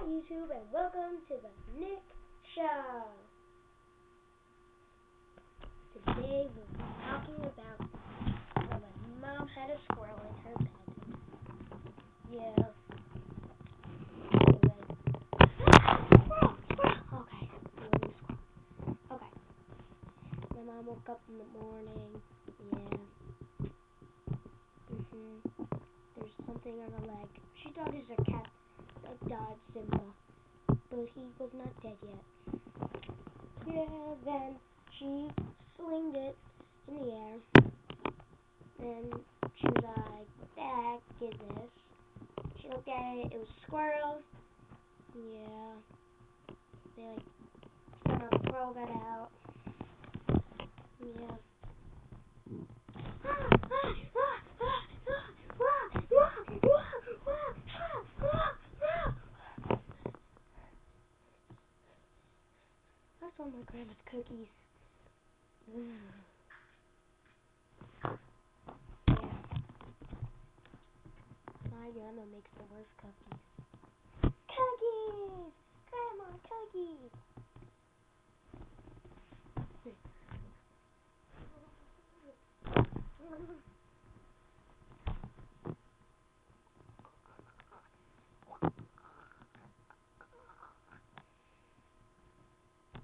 Hi YouTube and welcome to the Nick Show. Today we'll be talking about when my mom had a squirrel in her bed. Yeah. Anyway. Okay. Okay. My mom woke up in the morning. Yeah. There's something on her leg. She thought it was a cat that died, Simba, but he was not dead yet. Yeah, then she slinged it in the air. Then she was like, what the heck is this? She looked at it, it was a squirrel. Yeah. They somehow throw that out. Yeah. That's all my grandma's cookies. Yeah. My grandma makes the worst cookies. Cookies! Grandma, cookies!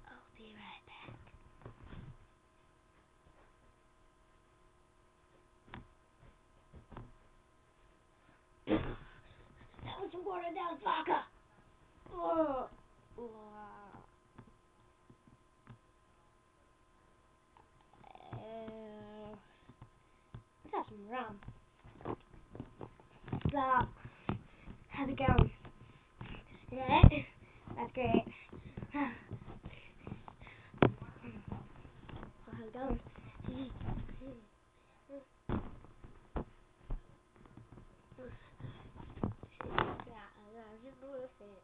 I'll be right back. That was some watered down vodka! Oh. Let's have some rum. Stop. How's it going? Yeah, that's great. How's it going? Yeah, just a little bit.